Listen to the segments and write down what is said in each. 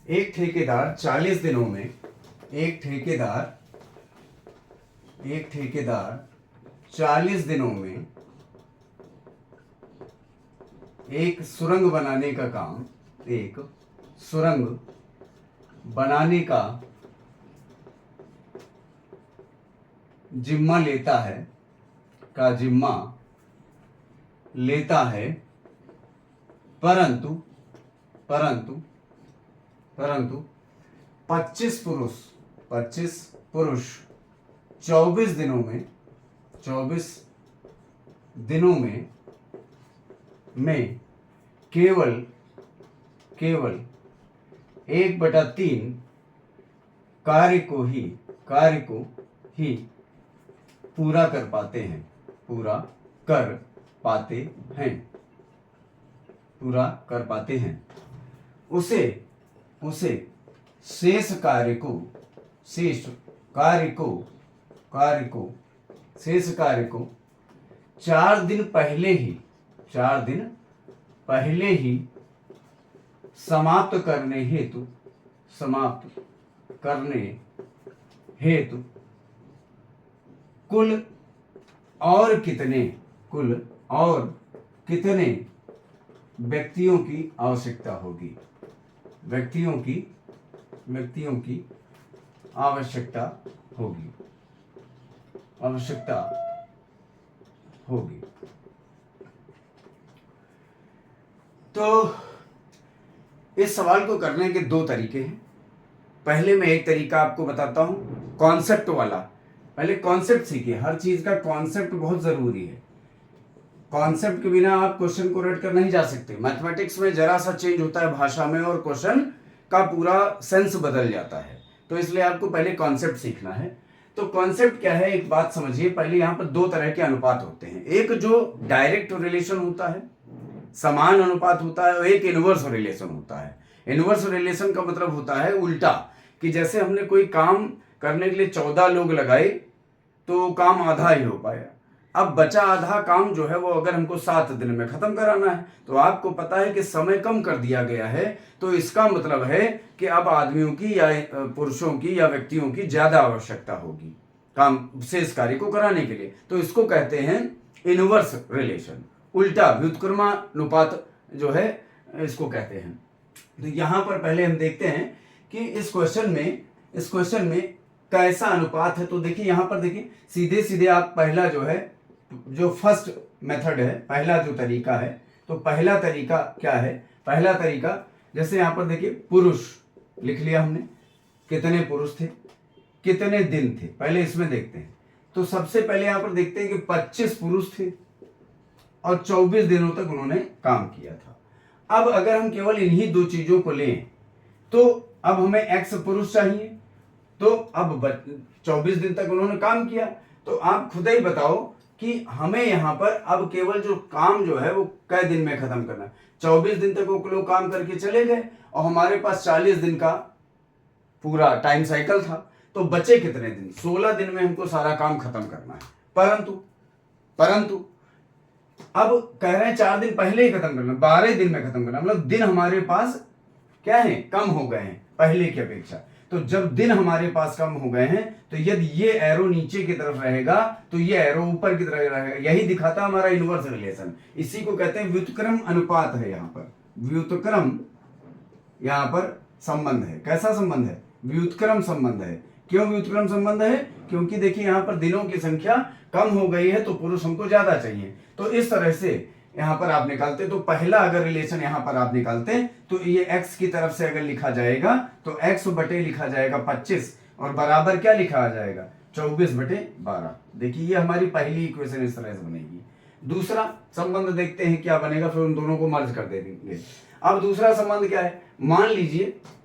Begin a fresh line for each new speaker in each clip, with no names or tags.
एक ठेकेदार 40 दिनों में एक ठेकेदार 40 दिनों में एक सुरंग बनाने का जिम्मा लेता है परंतु 25 पुरुष 24 दिनों में केवल 1/3 कार्य को ही पूरा कर पाते हैं उसे शेष कार्य को 4 दिन पहले ही समाप्त करने हेतु कुल और कितने व्यक्तियों की आवश्यकता होगी। तो इस सवाल को करने के दो तरीके हैं। पहले मैं एक तरीका आपको बताता हूं, कॉन्सेप्ट वाला। पहले कॉन्सेप्ट सीखिए, हर चीज का कॉन्सेप्ट बहुत जरूरी है। कॉन्सेप्ट के बिना आप क्वेश्चन को रट कर नहीं जा सकते। मैथमेटिक्स में जरा सा चेंज होता है भाषा में और क्वेश्चन का पूरा सेंस बदल जाता है, तो इसलिए आपको पहले कॉन्सेप्ट सीखना है। तो कॉन्सेप्ट क्या है, एक बात समझिए। पहले यहाँ पर दो तरह के अनुपात होते हैं, एक जो डायरेक्ट रिलेशन होता है, समान अनुपात होता है, और एक इनवर्स रिलेशन होता है। इनवर्स रिलेशन का मतलब होता है उल्टा, कि जैसे हमने कोई काम करने के लिए 14 लोग लगाए तो काम आधा ही हो पाया। अब बचा आधा काम जो है वो अगर हमको 7 दिन में खत्म कराना है, तो आपको पता है कि समय कम कर दिया गया है, तो इसका मतलब है कि अब आदमियों की या पुरुषों की या व्यक्तियों की ज्यादा आवश्यकता होगी काम शेष कार्य को कराने के लिए। तो इसको कहते हैं इनवर्स रिलेशन, उल्टा व्युत्क्रमानुपात जो है इसको कहते हैं। तो यहां पर पहले हम देखते हैं कि इस क्वेश्चन में कैसा अनुपात है। तो देखिए यहां पर देखिए, सीधे सीधे आप पहला जो फर्स्ट मेथड है, पहला जो तरीका है, तो पहला तरीका क्या है, पहला तरीका जैसे यहां पर देखिए पुरुष लिख लिया हमने, कितने पुरुष थे, कितने दिन थे, पहले इसमें देखते हैं। तो सबसे पहले यहां पर देखते हैं कि 25 पुरुष थे और 24 दिनों तक उन्होंने काम किया था। अब अगर हम केवल इन्हीं दो चीजों को लें तो अब हमें x पुरुष चाहिए, तो अब 24 दिन तक उन्होंने काम किया। तो आप खुद ही बताओ कि हमें यहां पर अब केवल जो काम जो है वो कै दिन में खत्म करना है। 24 दिन तक वो लोग काम करके चले गए और हमारे पास 40 दिन का पूरा टाइम साइकिल था, तो बचे कितने दिन, 16 दिन में हमको सारा काम खत्म करना है। परंतु अब कह रहे हैं 4 दिन पहले ही खत्म करना, 12 दिन में खत्म करना, मतलब दिन हमारे पास क्या है, कम हो गए हैं पहले की अपेक्षा। तो जब दिन हमारे पास कम हो गए हैं, तो यदि ये एरो नीचे की तरफ रहेगा तो ये एरो ऊपर की तरफ रहेगा। यही दिखाता हमारा इनवर्स रिलेशन, इसी को कहते हैं व्युत्क्रम अनुपात है। यहाँ पर व्युत्क्रम, यहाँ पर संबंध है। कैसा संबंध है, व्युत्क्रम संबंध है। क्यों व्युत्क्रम संबंध है, क्योंकि देखिए यहाँ पर दिनों की संख्या कम हो गई है तो पुरुष हमको ज्यादा चाहिए। तो इस तरह से यहां पर आप निकालते, तो पहला अगर रिलेशन यहां पर आप निकालते तो ये x की तरफ से अगर लिखा जाएगा तो x बटे लिखा जाएगा 25 और बराबर क्या लिखा आ जाएगा 24/12। देखिए ये हमारी पहली इक्वेशन इस तरह से बनेगी। दूसरा संबंध देखते हैं क्या बनेगा, फिर उन दोनों को मर्ज कर देंगे। अब दूसरा संबंध क्या है, मान लीजिए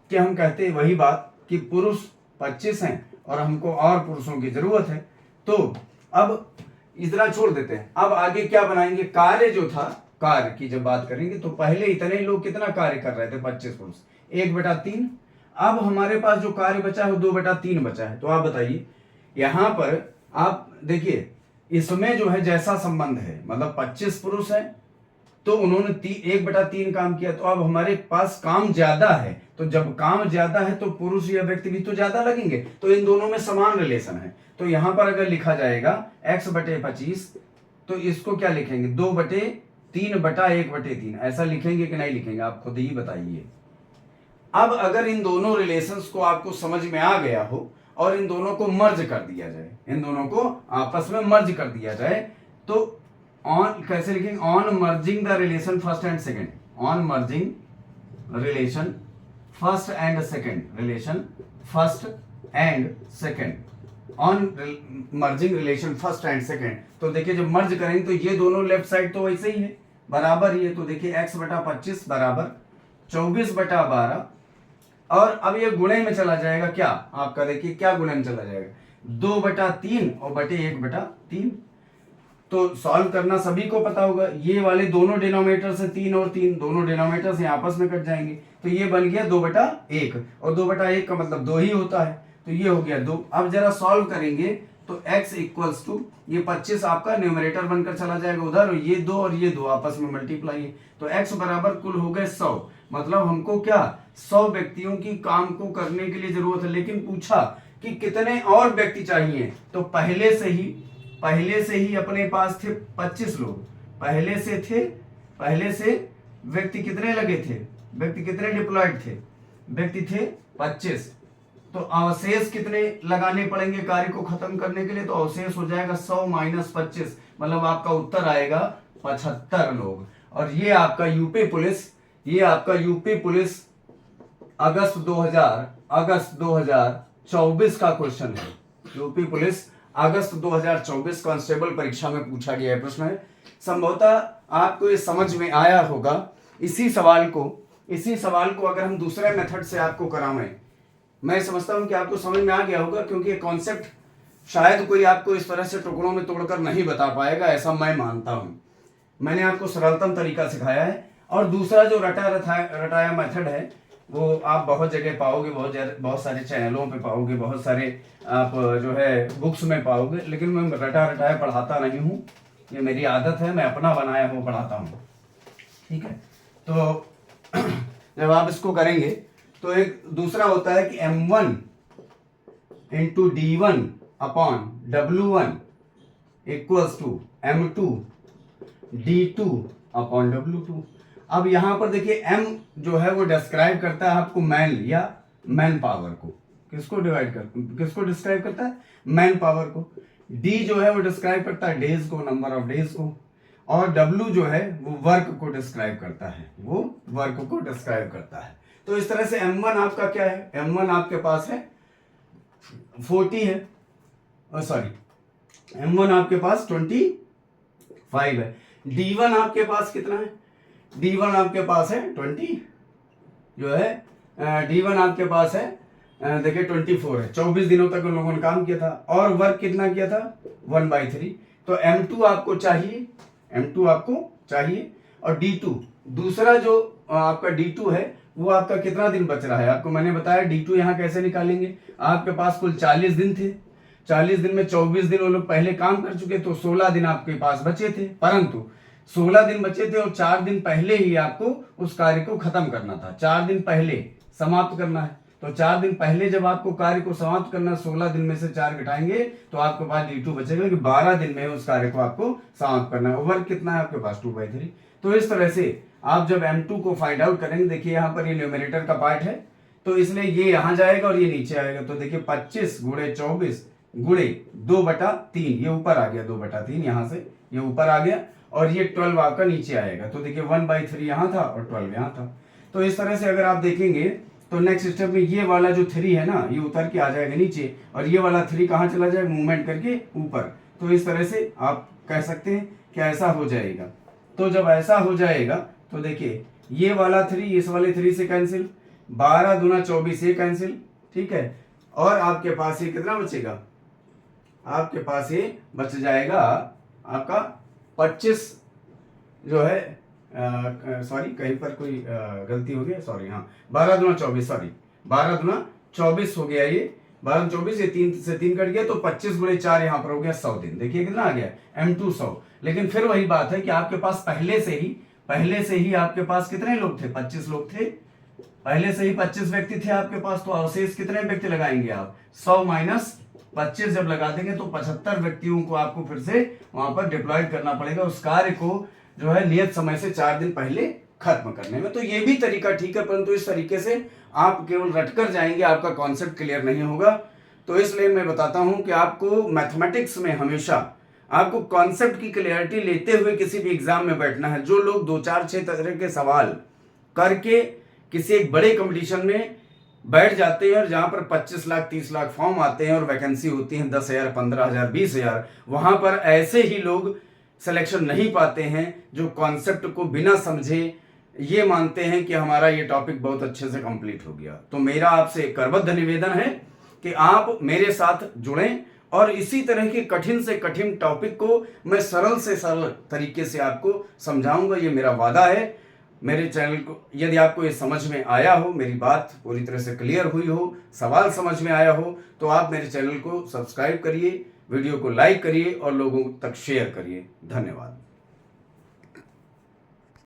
कि हम कहते हैं वही बात कि पुरुष 25 हैं और हमको और पुरुषों की जरूरत है, तो अब इतना छोड़ देते हैं। अब आगे क्या बनाएंगे, कार्य जो था, कार्य की जब बात करेंगे तो पहले इतने लोग कितना कार्य कर रहे थे, 25 पुरुष, 1/3। अब हमारे पास जो कार्य बचा है वो 2/3 बचा है। तो आप बताइए, यहां पर आप देखिए इसमें जो है जैसा संबंध है, मतलब 25 पुरुष है तो उन्होंने 1/3 काम किया, तो अब हमारे पास काम ज्यादा है, तो जब काम ज्यादा है तो पुरुष या व्यक्ति भी तो ज्यादा लगेंगे, तो इन दोनों में समान रिलेशन है। तो यहां पर अगर लिखा जाएगा x/25, तो इसको क्या लिखेंगे 2/3/1/3, ऐसा लिखेंगे कि नहीं लिखेंगे, आप खुद ही बताइए। अब अगर इन दोनों रिलेशंस को आपको समझ में आ गया हो और इन दोनों को मर्ज कर दिया जाए, इन दोनों को आपस में मर्ज कर दिया जाए, तो ऑन कैसे लिखेंगे, on merging the relation first and second, on merging relation first and second, relation first and second, on merging relation first and second. तो देखिए जब मर्ज करेंगे तो ये दोनों लेफ्ट साइड तो वैसे ही है, बराबर ही है, तो देखिए x/25 बराबर 24/12, और अब ये गुणे में चला जाएगा, क्या आपका देखिए क्या गुणे में चला जाएगा 2/3 और बटे 1/3। तो सॉल्व करना सभी को पता होगा, ये वाले दोनों डिनोमिनेटर से 3 और 3 दोनों डिनोमिनेटर से आपस में कट जाएंगे, तो ये बन गया 2/1, और 2/1 का मतलब 2 ही होता है, तो ये हो गया 2। अब जरा सॉल्व करेंगे तो x इक्वल्स टू ये 25 आपका न्यूमरेटर बनकर चला जाएगा उधर, और ये 2 और ये 2 आपस में मल्टीप्लाई है, तो x बराबर कुल हो गए 100। मतलब हमको क्या 100 व्यक्तियों की काम को करने के लिए जरूरत है, लेकिन पूछा कि कितने और व्यक्ति चाहिए, तो पहले से ही अपने पास थे 25 लोग, पहले से व्यक्ति कितने लगे थे, व्यक्ति कितने डिप्लॉयड थे, व्यक्ति थे 25, तो अवशेष कितने लगाने पड़ेंगे कार्य को खत्म करने के लिए, तो अवशेष हो जाएगा 100 - 25, मतलब आपका उत्तर आएगा 75 लोग। और ये आपका यूपी पुलिस अगस्त 2024 का क्वेश्चन है, यूपी पुलिस अगस्त 2024 कांस्टेबल परीक्षा में पूछा गया है प्रश्न है। संभवतः आपको ये समझ में आया होगा। इसी सवाल को अगर हम दूसरे मेथड से आपको करावें, मैं समझता हूं कि आपको समझ में आ गया होगा, क्योंकि ये कॉन्सेप्ट शायद कोई आपको इस तरह से टुकड़ों में तोड़कर नहीं बता पाएगा, ऐसा मैं मानता हूं। मैंने आपको सरलतम तरीका सिखाया है, और दूसरा जो रटाया मेथड है वो आप बहुत जगह पाओगे, बहुत सारे चैनलों पे पाओगे, बहुत सारे आप जो है बुक्स में पाओगे, लेकिन मैं रटाया पढ़ाता नहीं हूँ, ये मेरी आदत है, मैं अपना बनाया हुआ पढ़ाता हूँ, ठीक है। तो जब आप इसको करेंगे तो एक दूसरा होता है कि m1 × d1 upon w1 equals to m2 d2 upon w2। अब यहां पर देखिए m जो है वो डिस्क्राइब करता है आपको मैन पावर को, किसको डिस्क्राइब करता है, मैन पावर को। d जो है वो डिस्क्राइब करता है डेज को, नंबर ऑफ डेज को, और w जो है वो वर्क को डिस्क्राइब करता है, तो इस तरह से m1 आपका क्या है, m1 आपके पास है 40 है, m1 आपके पास 25 है, d1 आपके पास कितना है, d1 आपके पास है 20 जो है, d1 आपके पास है देखिए 24 है, 24 दिनों तक उन लोगों ने काम किया था, और वर्क कितना किया था 1/3। तो m2 आपको चाहिए, और d2 दूसरा जो आपका d2 है वो आपका कितना दिन बच रहा है, आपको मैंने बताया d2 यहाँ कैसे निकालेंगे। आपके पास कुल 40 दिन थे, 40 दिन में 24 दिन वो लोग पहले काम कर चुके, तो 16 दिन आपके पास बचे थे, परंतु 16 दिन बचे थे और 4 दिन पहले ही आपको उस कार्य को खत्म करना था, 4 दिन पहले समाप्त करना है। तो 4 दिन पहले जब आपको कार्य को समाप्त करना, 16 दिन में से 4 घटाएंगे तो आपके पास d2 बचेगा कि 12 दिन में उस कार्य को आपको समाप्त करना है। वर्क कितना है आपके पास 2/3। तो इस तरह से आप जब m2 को फाइंड आउट करेंगे, देखिए यहाँ पर ये न्यूमरेटर का पार्ट है, तो इसलिए ये यहाँ जाएगा और ये नीचे आएगा, तो देखिए 25 × 24 × 2/3, ये ऊपर आ गया 2/3, यहाँ से ये ऊपर आ गया, और ये 12 आपका नीचे आएगा, तो देखिए 1/3 यहाँ था और 12 यहाँ था। तो इस तरह से अगर आप देखेंगे तो नेक्स्ट स्टेप में ये वाला जो 3 है ना, ये उतर के आ जाएगा नीचे, और ये वाला 3 कहाँ चला जाएगा, मूवमेंट करके ऊपर। तो इस तरह से आप कह सकते हैं कि ऐसा हो जाएगा। तो जब ऐसा हो जाएगा तो देखिए ये वाला 3 इस वाले 3 से कैंसिल, 12 दूना 24 ये कैंसिल, ठीक है, और आपके पास ये कितना बचेगा, आपके पास ये बच जाएगा आपका 25 जो है, सॉरी कहीं पर कोई गलती हो गई, सॉरी, हाँ 12 दूना 24, सॉरी 12 दूना 24 हो गया, ये 12 24, ये 3 से 3 कट गया, तो 25 × 4 यहाँ पर हो गया 100 दिन। देखिए कितना आ गया m2 100। लेकिन फिर वही बात है कि आपके पास पहले से ही पहले से ही आपके पास कितने लोग थे? 25 लोग थे। पहले से ही 25 व्यक्ति थे आपके पास, तो अवशेष कितने व्यक्ति लगाएंगे आप? 100 माइनस 25 जब लगा देंगे तो 75 व्यक्तियों को आपको फिर से वहां पर डिप्लॉयड करना पड़ेगा उस कार्य को जो है नियत समय से 4 दिन पहले खत्म करने में। तो ये भी तरीका ठीक है, परंतु इस तरीके से आप केवल रटकर जाएंगे, आपका कॉन्सेप्ट क्लियर नहीं होगा। तो इसलिए मैं बताता हूं कि आपको मैथमेटिक्स में हमेशा आपको कॉन्सेप्ट की क्लियरिटी लेते हुए किसी भी एग्जाम में बैठना है। जो लोग 2 4 6 तरह के सवाल करके किसी एक बड़े कंपटीशन में बैठ जाते हैं और जहां पर 25 लाख 30 लाख फॉर्म आते हैं और वैकेंसी होती है 10,000 15,000 20,000, वहां पर ऐसे ही लोग सिलेक्शन नहीं पाते हैं जो कॉन्सेप्ट को बिना समझे ये मानते हैं कि हमारा ये टॉपिक बहुत अच्छे से कंप्लीट हो गया। तो मेरा आपसे करबद्ध निवेदन है कि आप मेरे साथ जुड़ें और इसी तरह के कठिन से कठिन टॉपिक को मैं सरल से सरल तरीके से आपको समझाऊंगा, ये मेरा वादा है। मेरे चैनल को यदि आपको ये समझ में आया हो, मेरी बात पूरी तरह से क्लियर हुई हो, सवाल समझ में आया हो, तो आप मेरे चैनल को सब्सक्राइब करिए, वीडियो को लाइक करिए और लोगों तक शेयर करिए। धन्यवाद।